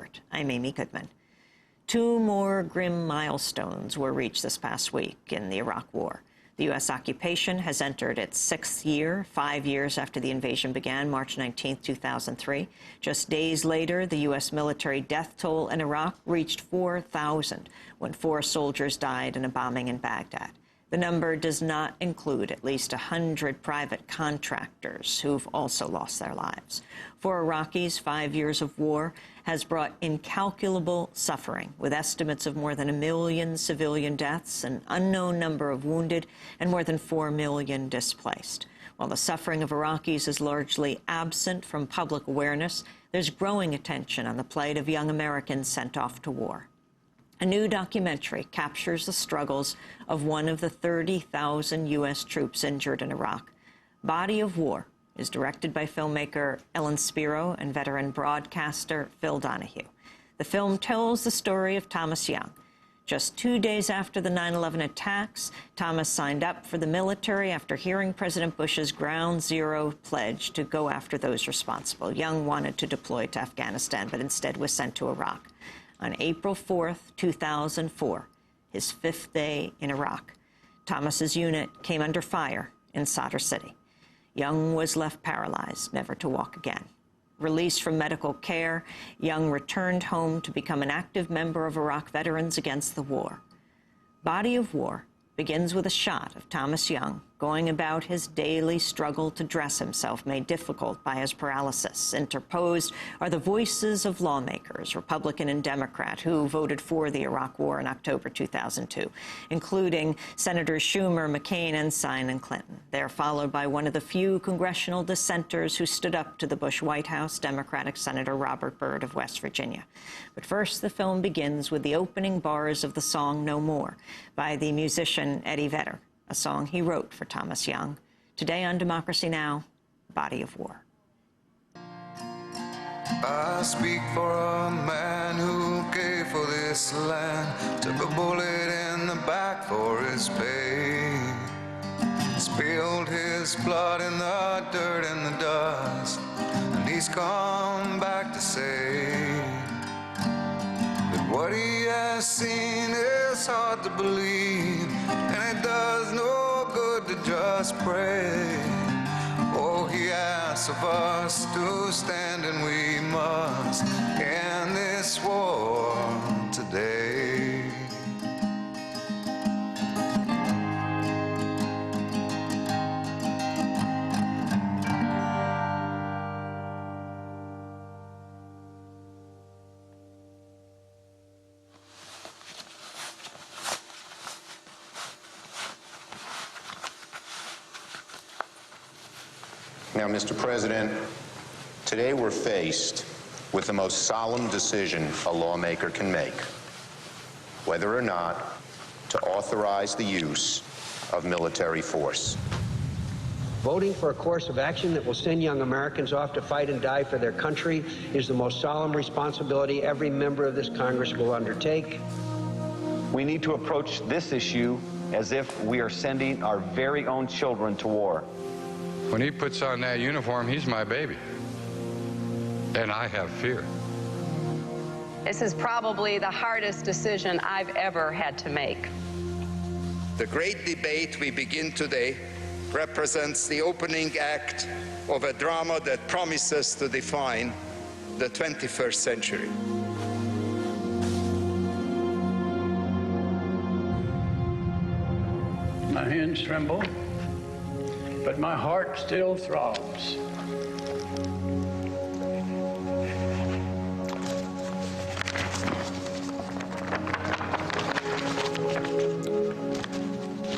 report. I'm Amy Goodman. Two more grim milestones were reached this past week in the Iraq War. The U.S. occupation has entered its 6th year, 5 years after the invasion began, March 19, 2003. Just days later, the U.S. military death toll in Iraq reached 4,000 when 4 soldiers died in a bombing in Baghdad. The number does not include at least 100 private contractors who've also lost their lives. For Iraqis, 5 years of war has brought incalculable suffering, with estimates of more than 1 million civilian deaths, an unknown number of wounded, and more than 4 million displaced. While the suffering of Iraqis is largely absent from public awareness, there's growing attention on the plight of young Americans sent off to war. A new documentary captures the struggles of one of the 30,000 U.S. troops injured in Iraq. Body of War is directed by filmmaker Ellen Spiro and veteran broadcaster Phil Donahue. The film tells the story of Tomas Young. Just 2 days after the 9/11 attacks, Tomas signed up for the military after hearing President Bush's Ground Zero pledge to go after those responsible. Young wanted to deploy to Afghanistan, but instead was sent to Iraq. On April 4, 2004, his 5th day in Iraq, Tomas's unit came under fire in Sadr City. Young was left paralyzed, never to walk again. Released from medical care, Young returned home to become an active member of Iraq Veterans Against the War. Body of War begins with a shot of Tomas Young going about his daily struggle to dress himself, made difficult by his paralysis. Interposed are the voices of lawmakers, Republican and Democrat, who voted for the Iraq War in October 2002, including Senators Schumer, McCain, Ensign, and Clinton. They're followed by one of the few congressional dissenters who stood up to the Bush White House, Democratic Senator Robert Byrd of West Virginia. But first, the film begins with the opening bars of the song No More by the musician Eddie Vedder, a song he wrote for Tomas Young. Today on Democracy Now!, Body of War. I speak for a man who gave for this land, took a bullet in the back for his pay, spilled his blood in the dirt and the dust, and he's come back to say that what he has seen is hard to believe, and it does no good to just pray. Oh, he asks of us to stand, and we must end this war today. Now, Mr. President, today we're faced with the most solemn decision a lawmaker can make, whether or not to authorize the use of military force. Voting for a course of action that will send young Americans off to fight and die for their country is the most solemn responsibility every member of this Congress will undertake. We need to approach this issue as if we are sending our very own children to war. When he puts on that uniform, he's my baby. And I have fear. This is probably the hardest decision I've ever had to make. The great debate we begin today represents the opening act of a drama that promises to define the 21st century. My hands tremble, but my heart still throbs.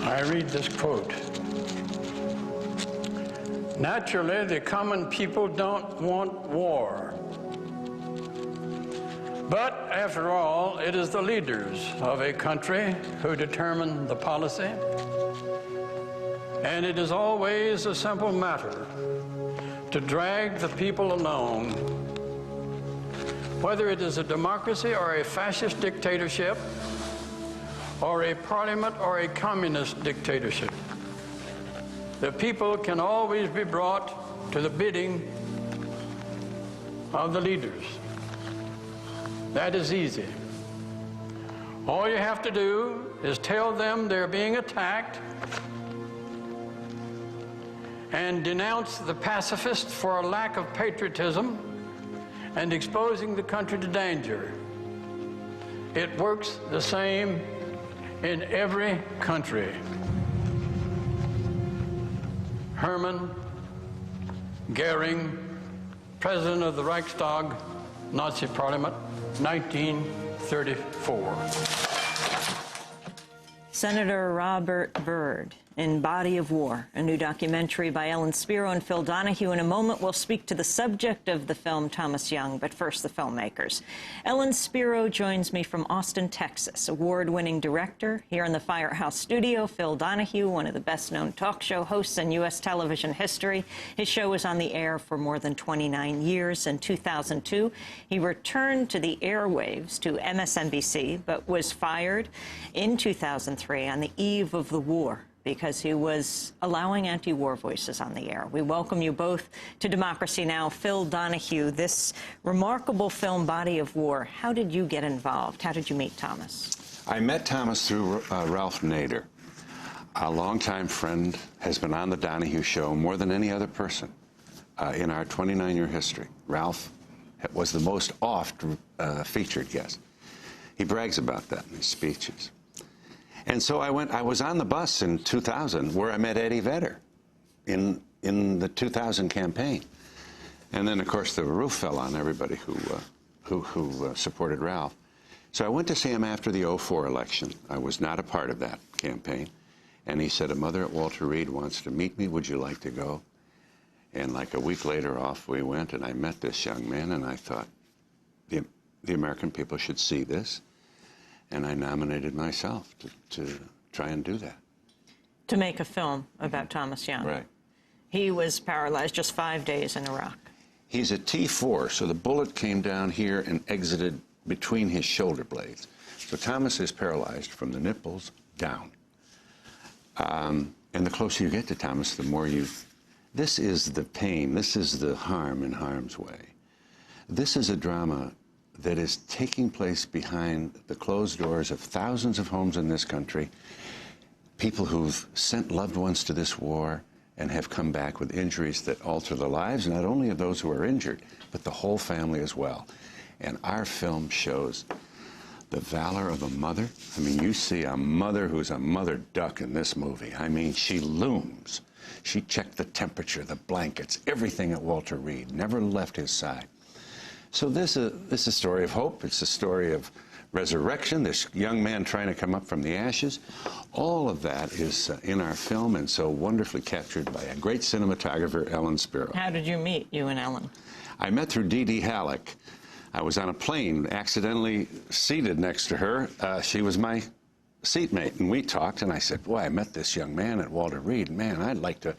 I read this quote. Naturally, the common people don't want war. But after all, it is the leaders of a country who determine the policy. And it is always a simple matter to drag the people along, whether it is a democracy or a fascist dictatorship, or a parliament or a communist dictatorship. The people can always be brought to the bidding of the leaders. That is easy. All you have to do is tell them they're being attacked and denounce the pacifists for a lack of patriotism and exposing the country to danger. It works the same in every country. Hermann Goering, President of the Reichstag, Nazi Parliament, 1934. Senator Robert Byrd in Body of War, a new documentary by Ellen Spiro and Phil Donahue. In a moment, we'll speak to the subject of the film, Tomas Young, but first, the filmmakers. Ellen Spiro joins me from Austin, Texas, award-winning director. Here in the Firehouse studio, Phil Donahue, one of the best-known talk show hosts in U.S. television history. His show was on the air for more than 29 years. In 2002, he returned to the airwaves to MSNBC, but was fired in 2003 on the eve of the war, because he was allowing anti-war voices on the air. We welcome you both to Democracy Now! Phil Donahue, this remarkable film, Body of War. How did you get involved? How did you meet Tomas? I met Tomas through Ralph Nader, a longtime friend, has been on the Donahue Show more than any other person in our 29-year history. Ralph was the most oft featured guest. He brags about that in his speeches. And so I was on the bus in 2000 where I met Eddie Vedder in the 2000 campaign. And then, of course, the roof fell on everybody who supported Ralph. So I went to see him after the 2004 election. I was not a part of that campaign. And he said, a mother at Walter Reed wants to meet me. Would you like to go? And like a week later, off we went, and I met this young man, and I thought, the American people should see this. And I nominated myself to try and do that. To make a film about Tomas Young. Right. He was paralyzed just 5 days in Iraq. He's a T4, so the bullet came down here and exited between his shoulder blades. So Tomas is paralyzed from the nipples down. And the closer you get to Tomas, the more this is the pain, this is the harm in harm's way. This is a drama that is taking place behind the closed doors of thousands of homes in this country, people who've sent loved ones to this war and have come back with injuries that alter the lives, not only of those who are injured, but the whole family as well. And our film shows the valor of a mother. I mean, you see a mother who's a mother duck in this movie. I mean, she looms. She checked the temperature, the blankets, everything at Walter Reed, never left his side. So this is a story of hope. It's a story of resurrection, this young man trying to come up from the ashes. All of that is in our film and so wonderfully captured by a great cinematographer, Ellen Spiro. How did you meet, you and Ellen? I met through Dee Dee Halleck. I was on a plane, accidentally seated next to her. She was my seatmate, and we talked, and I said, boy, I met this young man at Walter Reed. Man, I'd like to,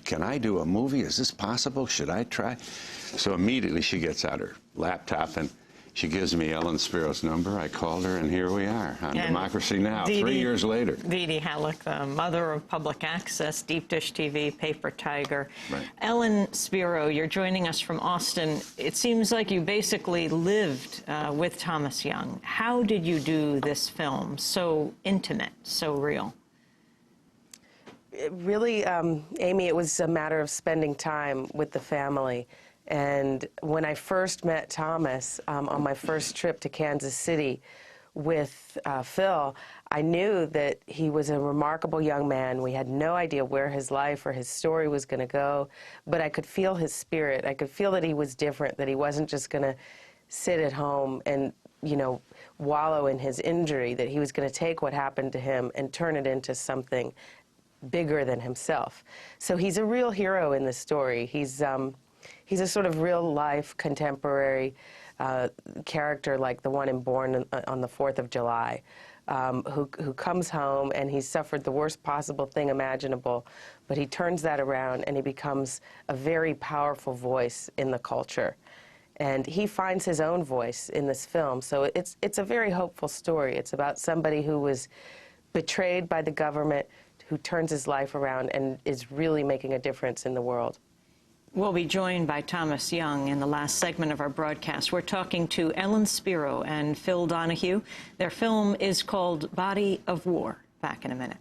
can I do a movie? Is this possible? Should I try? So immediately she gets out her laptop, and she gives me Ellen Spiro's number. I called her, and here we are on Democracy Now! 3 years later. Dee Dee Halleck, the mother of public access, Deep Dish TV, Paper Tiger. Right. Ellen Spiro, you're joining us from Austin. It seems like you basically lived with Tomas Young. How did you do this film so intimate, so real? Really, Amy, it was a matter of spending time with the family. And when I first met Tomas on my first trip to Kansas City with Phil, I knew that he was a remarkable young man. We had no idea where his life or his story was going to go, but I could feel his spirit. I could feel that he was different, that he wasn't just going to sit at home and, you know, wallow in his injury, that he was going to take what happened to him and turn it into something bigger than himself. So he's a real hero in this story. He's a sort of real-life, contemporary character like the one in Born on the 4th of July, who comes home and he's suffered the worst possible thing imaginable, but he turns that around and he becomes a very powerful voice in the culture. And he finds his own voice in this film, so it's a very hopeful story. It's about somebody who was betrayed by the government, who turns his life around and is really making a difference in the world. We'll be joined by Tomas Young in the last segment of our broadcast. We're talking to Ellen Spiro and Phil Donahue. Their film is called Body of War. Back in a minute.